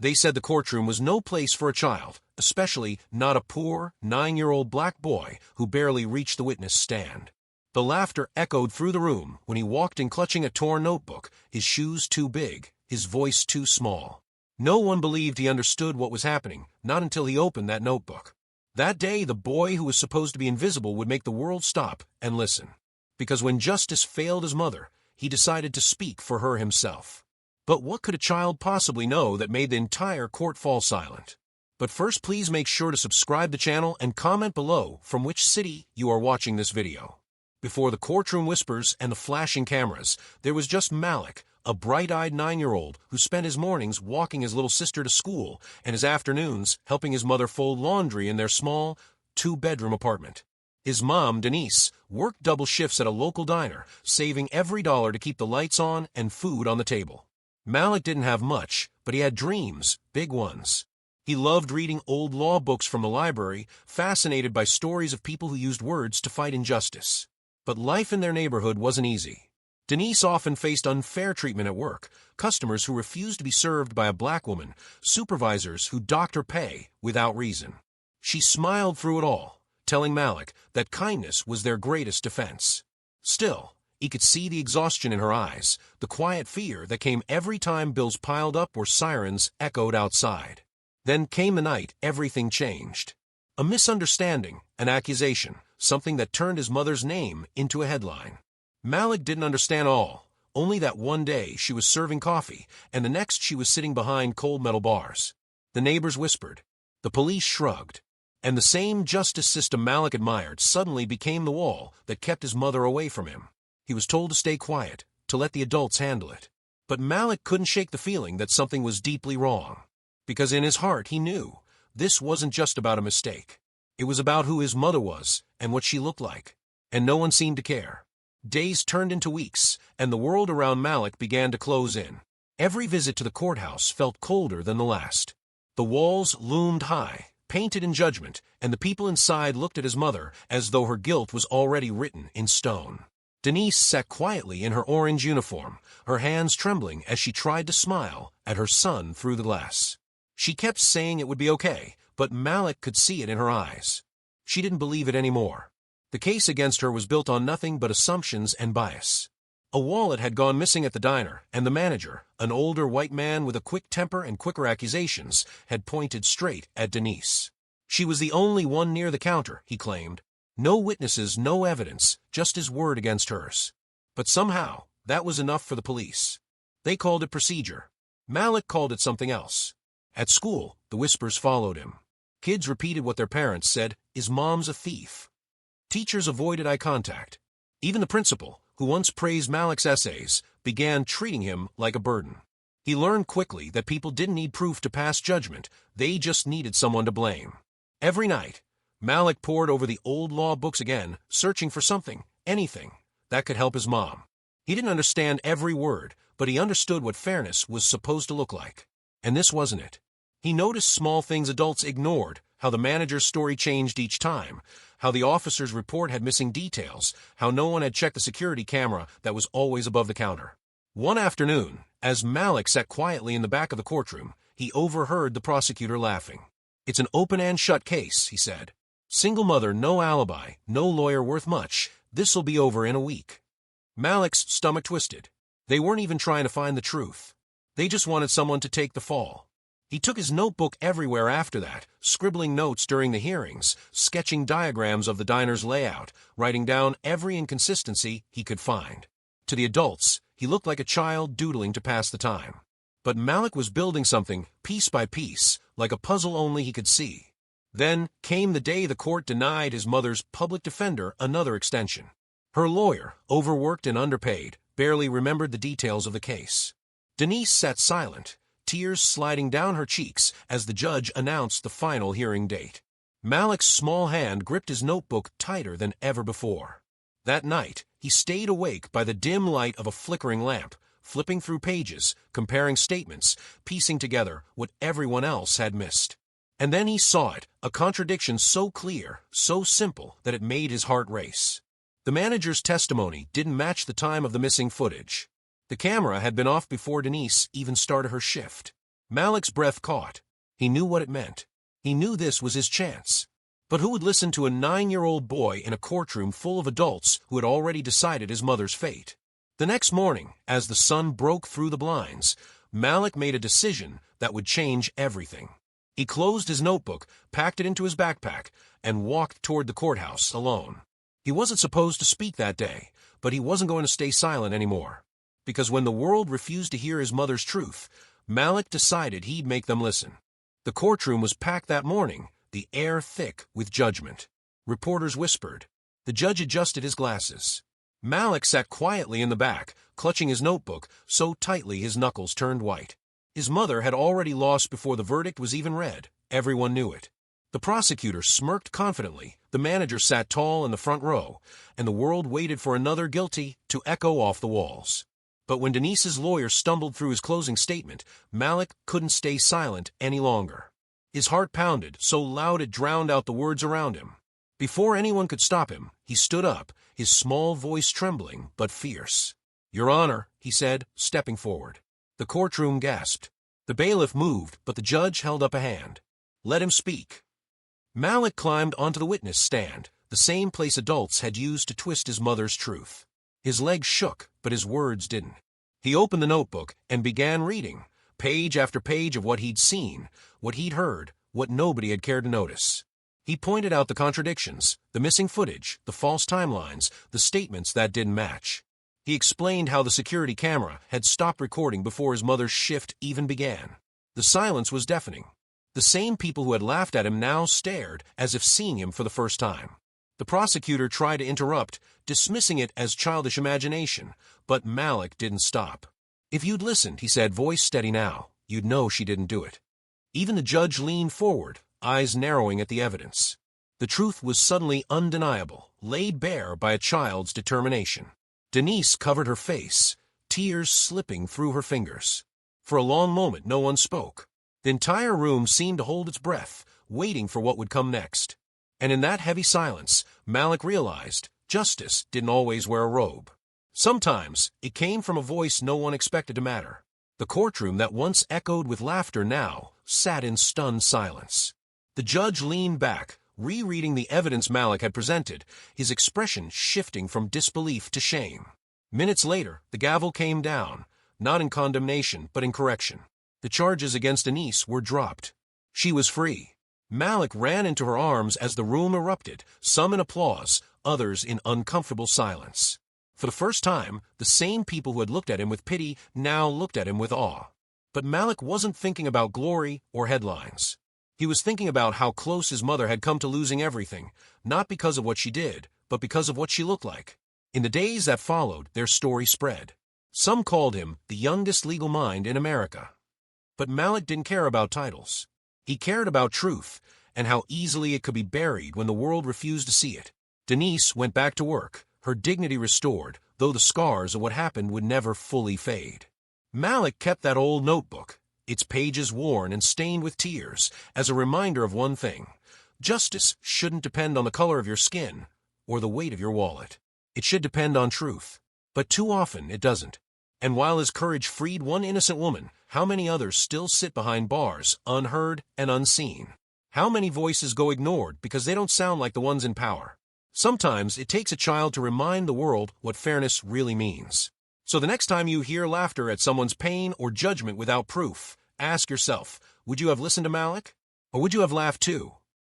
They said the courtroom was no place for a child, especially not a poor, 9-year-old black boy who barely reached the witness stand. The laughter echoed through the room when he walked in clutching a torn notebook, his shoes too big, his voice too small. No one believed he understood what was happening, not until he opened that notebook. That day, the boy who was supposed to be invisible would make the world stop and listen. Because when justice failed his mother, he decided to speak for her himself. But what could a child possibly know that made the entire court fall silent? But first, please make sure to subscribe to the channel and comment below from which city you are watching this video. Before the courtroom whispers and the flashing cameras, there was just Malik, a bright-eyed 9-year-old who spent his mornings walking his little sister to school and his afternoons helping his mother fold laundry in their small, 2-bedroom apartment. His mom, Denise, worked double shifts at a local diner, saving every dollar to keep the lights on and food on the table. Malik didn't have much, but he had dreams, big ones. He loved reading old law books from the library, fascinated by stories of people who used words to fight injustice. But life in their neighborhood wasn't easy. Denise often faced unfair treatment at work, customers who refused to be served by a black woman, supervisors who docked her pay without reason. She smiled through it all, telling Malik that kindness was their greatest defense. Still, he could see the exhaustion in her eyes, the quiet fear that came every time bills piled up or sirens echoed outside. Then came the night everything changed. A misunderstanding, an accusation, something that turned his mother's name into a headline. Malik didn't understand all, only that one day she was serving coffee, and the next she was sitting behind cold metal bars. The neighbors whispered, the police shrugged, and the same justice system Malik admired suddenly became the wall that kept his mother away from him. He was told to stay quiet, to let the adults handle it. But Malik couldn't shake the feeling that something was deeply wrong. Because in his heart he knew, this wasn't just about a mistake. It was about who his mother was and what she looked like. And no one seemed to care. Days turned into weeks, and the world around Malik began to close in. Every visit to the courthouse felt colder than the last. The walls loomed high, painted in judgment, and the people inside looked at his mother as though her guilt was already written in stone. Denise sat quietly in her orange uniform, her hands trembling as she tried to smile at her son through the glass. She kept saying it would be okay, but Malik could see it in her eyes. She didn't believe it anymore. The case against her was built on nothing but assumptions and bias. A wallet had gone missing at the diner, and the manager, an older white man with a quick temper and quicker accusations, had pointed straight at Denise. She was the only one near the counter, he claimed. No witnesses, no evidence, just his word against hers. But somehow, that was enough for the police. They called it procedure. Malik called it something else. At school, the whispers followed him. Kids repeated what their parents said, his mom's a thief. Teachers avoided eye contact. Even the principal, who once praised Malik's essays, began treating him like a burden. He learned quickly that people didn't need proof to pass judgment, they just needed someone to blame. Every night, Malik pored over the old law books again, searching for something, anything, that could help his mom. He didn't understand every word, but he understood what fairness was supposed to look like. And this wasn't it. He noticed small things adults ignored, how the manager's story changed each time, how the officer's report had missing details, how no one had checked the security camera that was always above the counter. One afternoon, as Malik sat quietly in the back of the courtroom, he overheard the prosecutor laughing. It's an open and shut case, he said. Single mother, no alibi, no lawyer worth much. This'll be over in a week. Malik's stomach twisted. They weren't even trying to find the truth. They just wanted someone to take the fall. He took his notebook everywhere after that, scribbling notes during the hearings, sketching diagrams of the diner's layout, writing down every inconsistency he could find. To the adults, he looked like a child doodling to pass the time. But Malik was building something, piece by piece, like a puzzle only he could see. Then came the day the court denied his mother's public defender another extension. Her lawyer, overworked and underpaid, barely remembered the details of the case. Denise sat silent, tears sliding down her cheeks as the judge announced the final hearing date. Malik's small hand gripped his notebook tighter than ever before. That night, he stayed awake by the dim light of a flickering lamp, flipping through pages, comparing statements, piecing together what everyone else had missed. And then he saw it, a contradiction so clear, so simple, that it made his heart race. The manager's testimony didn't match the time of the missing footage. The camera had been off before Denise even started her shift. Malik's breath caught. He knew what it meant. He knew this was his chance. But who would listen to a 9-year-old boy in a courtroom full of adults who had already decided his mother's fate? The next morning, as the sun broke through the blinds, Malik made a decision that would change everything. He closed his notebook, packed it into his backpack, and walked toward the courthouse alone. He wasn't supposed to speak that day, but he wasn't going to stay silent anymore. Because when the world refused to hear his mother's truth, Malik decided he'd make them listen. The courtroom was packed that morning, the air thick with judgment. Reporters whispered. The judge adjusted his glasses. Malik sat quietly in the back, clutching his notebook so tightly his knuckles turned white. His mother had already lost before the verdict was even read. Everyone knew it. The prosecutor smirked confidently, the manager sat tall in the front row, and the world waited for another guilty to echo off the walls. But when Denise's lawyer stumbled through his closing statement, Malik couldn't stay silent any longer. His heart pounded so loud it drowned out the words around him. Before anyone could stop him, he stood up, his small voice trembling but fierce. "Your Honor," he said, stepping forward. The courtroom gasped. The bailiff moved, but the judge held up a hand. "Let him speak." Malik climbed onto the witness stand, the same place adults had used to twist his mother's truth. His legs shook, but his words didn't. He opened the notebook and began reading, page after page of what he'd seen, what he'd heard, what nobody had cared to notice. He pointed out the contradictions, the missing footage, the false timelines, the statements that didn't match. He explained how the security camera had stopped recording before his mother's shift even began. The silence was deafening. The same people who had laughed at him now stared as if seeing him for the first time. The prosecutor tried to interrupt, dismissing it as childish imagination, but Malik didn't stop. "If you'd listened," he said, voice steady now, "you'd know she didn't do it." Even the judge leaned forward, eyes narrowing at the evidence. The truth was suddenly undeniable, laid bare by a child's determination. Denise covered her face, tears slipping through her fingers. For a long moment no one spoke. The entire room seemed to hold its breath, waiting for what would come next. And in that heavy silence, Malik realized justice didn't always wear a robe. Sometimes it came from a voice no one expected to matter. The courtroom that once echoed with laughter now sat in stunned silence. The judge leaned back, rereading the evidence Malik had presented, his expression shifting from disbelief to shame. Minutes later, the gavel came down, not in condemnation but in correction. The charges against Denise were dropped. She was free. Malik ran into her arms as the room erupted, some in applause, others in uncomfortable silence. For the first time, the same people who had looked at him with pity now looked at him with awe. But Malik wasn't thinking about glory or headlines. He was thinking about how close his mother had come to losing everything, not because of what she did, but because of what she looked like. In the days that followed, their story spread. Some called him the youngest legal mind in America. But Malik didn't care about titles. He cared about truth, and how easily it could be buried when the world refused to see it. Denise went back to work, her dignity restored, though the scars of what happened would never fully fade. Malik kept that old notebook, its pages worn and stained with tears, as a reminder of one thing. Justice shouldn't depend on the color of your skin or the weight of your wallet. It should depend on truth. But too often it doesn't. And while his courage freed one innocent woman, how many others still sit behind bars, unheard and unseen? How many voices go ignored because they don't sound like the ones in power? Sometimes it takes a child to remind the world what fairness really means. So the next time you hear laughter at someone's pain or judgment without proof, ask yourself, would you have listened to Malik? Or would you have laughed too?